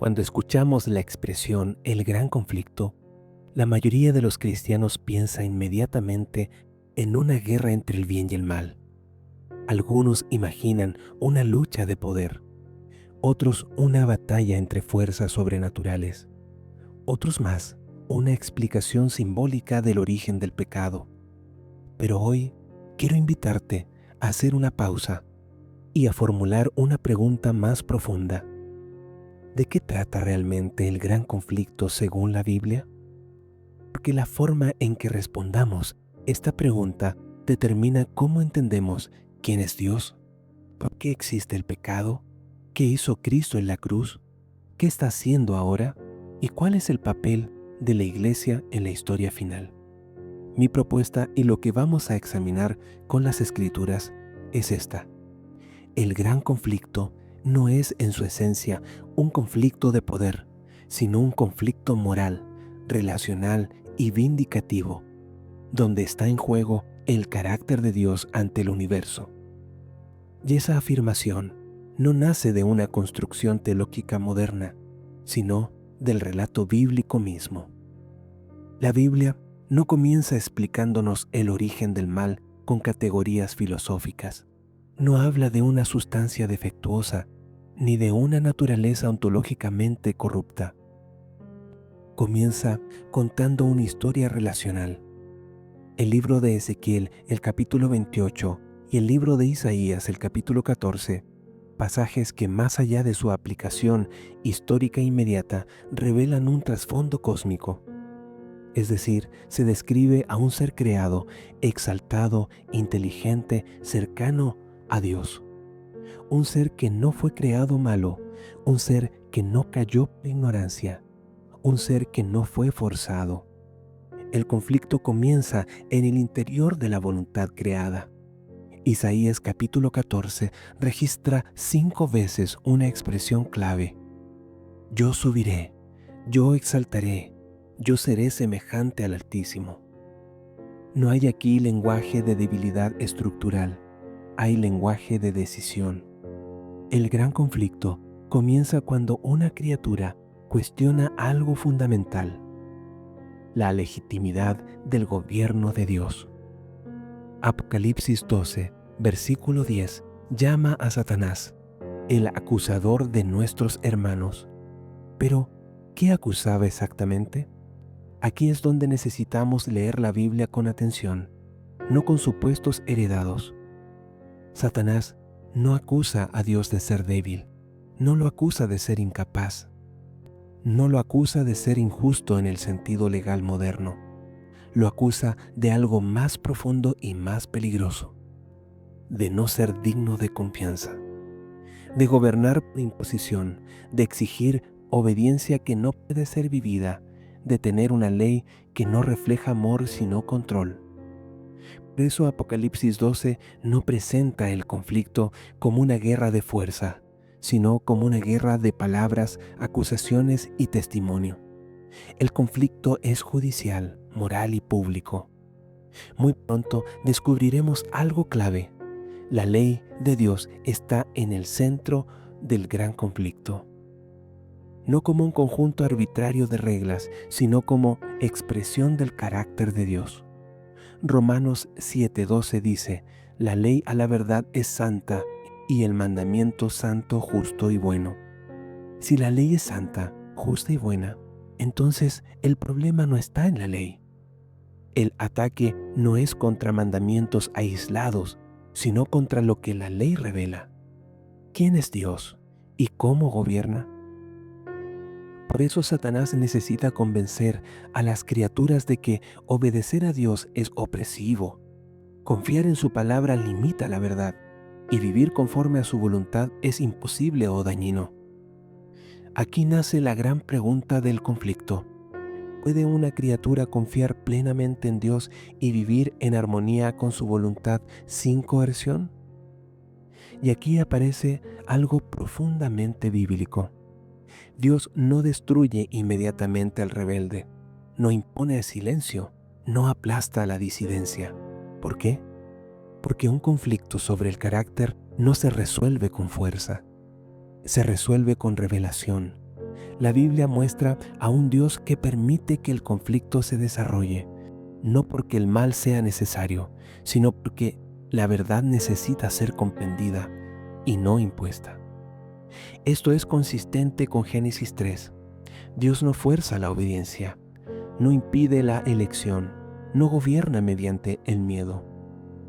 Cuando escuchamos la expresión "el gran conflicto", la mayoría de los cristianos piensa inmediatamente en una guerra entre el bien y el mal. Algunos imaginan una lucha de poder, otros una batalla entre fuerzas sobrenaturales, otros más una explicación simbólica del origen del pecado. Pero hoy quiero invitarte a hacer una pausa y a formular una pregunta más profunda. ¿De qué trata realmente el gran conflicto según la Biblia? Porque la forma en que respondamos esta pregunta determina cómo entendemos quién es Dios, por qué existe el pecado, qué hizo Cristo en la cruz, qué está haciendo ahora y cuál es el papel de la Iglesia en la historia final. Mi propuesta y lo que vamos a examinar con las Escrituras es esta. El gran conflicto no es en su esencia un conflicto de poder, sino un conflicto moral, relacional y vindicativo, donde está en juego el carácter de Dios ante el universo. Y esa afirmación no nace de una construcción teológica moderna, sino del relato bíblico mismo. La Biblia no comienza explicándonos el origen del mal con categorías filosóficas. No habla de una sustancia defectuosa, ni de una naturaleza ontológicamente corrupta. Comienza contando una historia relacional. El libro de Ezequiel, el capítulo 28, y el libro de Isaías, el capítulo 14, pasajes que más allá de su aplicación histórica inmediata revelan un trasfondo cósmico. Es decir, se describe a un ser creado, exaltado, inteligente, cercano a Dios. Un ser que no fue creado malo, un ser que no cayó por ignorancia, un ser que no fue forzado. El conflicto comienza en el interior de la voluntad creada. Isaías capítulo 14 registra 5 veces una expresión clave. Yo subiré, yo exaltaré, yo seré semejante al Altísimo. No hay aquí lenguaje de debilidad estructural, hay lenguaje de decisión. El gran conflicto comienza cuando una criatura cuestiona algo fundamental: la legitimidad del gobierno de Dios. Apocalipsis 12, versículo 10, llama a Satanás el acusador de nuestros hermanos. Pero, ¿qué acusaba exactamente? Aquí es donde necesitamos leer la Biblia con atención, no con supuestos heredados. Satanás no acusa a Dios de ser débil, no lo acusa de ser incapaz, no lo acusa de ser injusto en el sentido legal moderno, lo acusa de algo más profundo y más peligroso, de no ser digno de confianza, de gobernar por imposición, de exigir obediencia que no puede ser vivida, de tener una ley que no refleja amor sino control. Por eso Apocalipsis 12 no presenta el conflicto como una guerra de fuerza, sino como una guerra de palabras, acusaciones y testimonio. El conflicto es judicial, moral y público. Muy pronto descubriremos algo clave. La ley de Dios está en el centro del gran conflicto. No como un conjunto arbitrario de reglas, sino como expresión del carácter de Dios. Romanos 7:12 dice: la ley a la verdad es santa y el mandamiento santo, justo y bueno. Si la ley es santa, justa y buena, entonces el problema no está en la ley. El ataque no es contra mandamientos aislados, sino contra lo que la ley revela. ¿Quién es Dios y cómo gobierna? Por eso Satanás necesita convencer a las criaturas de que obedecer a Dios es opresivo, confiar en su palabra limita la verdad, y vivir conforme a su voluntad es imposible o dañino. Aquí nace la gran pregunta del conflicto. ¿Puede una criatura confiar plenamente en Dios y vivir en armonía con su voluntad sin coerción? Y aquí aparece algo profundamente bíblico. Dios no destruye inmediatamente al rebelde, no impone el silencio, no aplasta la disidencia. ¿Por qué? Porque un conflicto sobre el carácter no se resuelve con fuerza, se resuelve con revelación. La Biblia muestra a un Dios que permite que el conflicto se desarrolle, no porque el mal sea necesario, sino porque la verdad necesita ser comprendida y no impuesta. Esto es consistente con Génesis 3. Dios no fuerza la obediencia, no impide la elección, no gobierna mediante el miedo,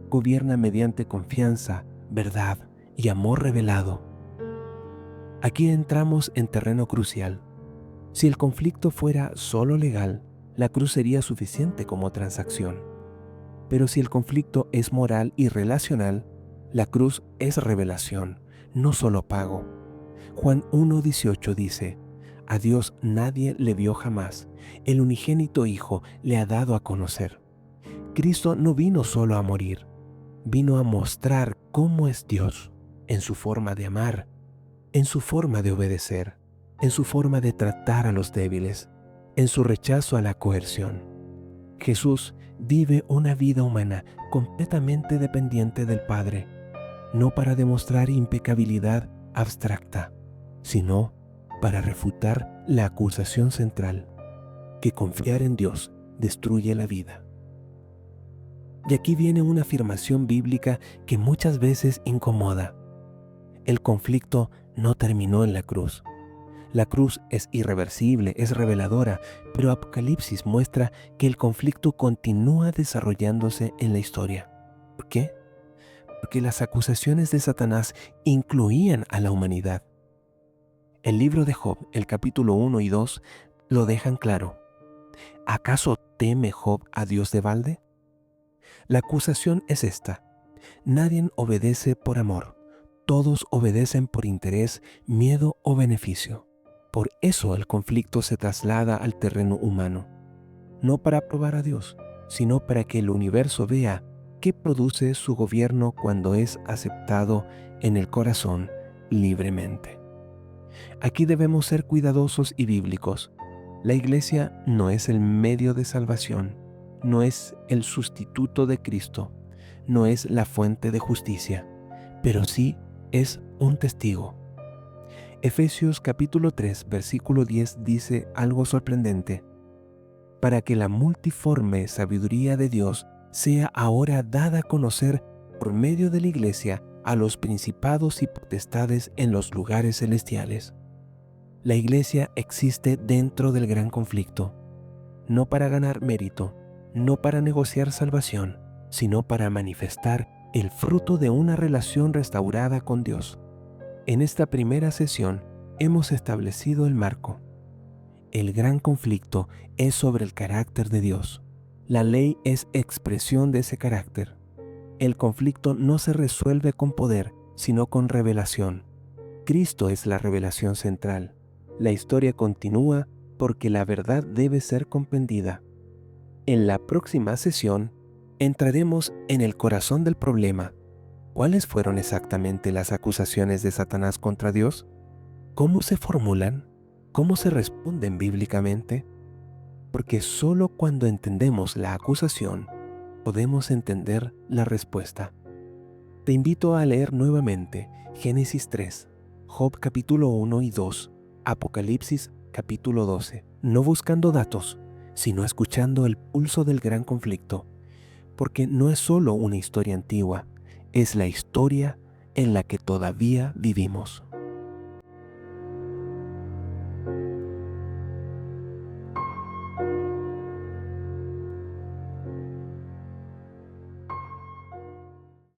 gobierna mediante confianza, verdad y amor revelado. Aquí entramos en terreno crucial. Si el conflicto fuera solo legal, la cruz sería suficiente como transacción. Pero si el conflicto es moral y relacional, la cruz es revelación, no solo pago. Juan 1:18 dice: a Dios nadie le vio jamás, el unigénito Hijo le ha dado a conocer. Cristo no vino solo a morir, vino a mostrar cómo es Dios, en su forma de amar, en su forma de obedecer, en su forma de tratar a los débiles, en su rechazo a la coerción. Jesús vive una vida humana completamente dependiente del Padre, no para demostrar impecabilidad abstracta, sino para refutar la acusación central, que confiar en Dios destruye la vida. Y aquí viene una afirmación bíblica que muchas veces incomoda. El conflicto no terminó en la cruz. La cruz es irreversible, es reveladora, pero Apocalipsis muestra que el conflicto continúa desarrollándose en la historia. ¿Por qué? Porque las acusaciones de Satanás incluían a la humanidad. El libro de Job, el capítulo 1 y 2, lo dejan claro. ¿Acaso teme Job a Dios de balde? La acusación es esta: nadie obedece por amor, todos obedecen por interés, miedo o beneficio. Por eso el conflicto se traslada al terreno humano, no para probar a Dios, sino para que el universo vea qué produce su gobierno cuando es aceptado en el corazón libremente. Aquí debemos ser cuidadosos y bíblicos. La iglesia no es el medio de salvación, no es el sustituto de Cristo, no es la fuente de justicia, pero sí es un testigo. Efesios capítulo 3, versículo 10 dice algo sorprendente: para que la multiforme sabiduría de Dios sea ahora dada a conocer por medio de la iglesia a los principados y potestades en los lugares celestiales. La iglesia existe dentro del gran conflicto, no para ganar mérito, no para negociar salvación, sino para manifestar el fruto de una relación restaurada con Dios. En esta primera sesión hemos establecido el marco. El gran conflicto es sobre el carácter de Dios. La ley es expresión de ese carácter. El conflicto no se resuelve con poder, sino con revelación. Cristo es la revelación central. La historia continúa porque la verdad debe ser comprendida. En la próxima sesión entraremos en el corazón del problema. ¿Cuáles fueron exactamente las acusaciones de Satanás contra Dios? ¿Cómo se formulan? ¿Cómo se responden bíblicamente? Porque solo cuando entendemos la acusación podemos entender la respuesta. Te invito a leer nuevamente Génesis 3, Job capítulo 1 y 2, Apocalipsis capítulo 12, no buscando datos, sino escuchando el pulso del gran conflicto, porque no es solo una historia antigua, es la historia en la que todavía vivimos.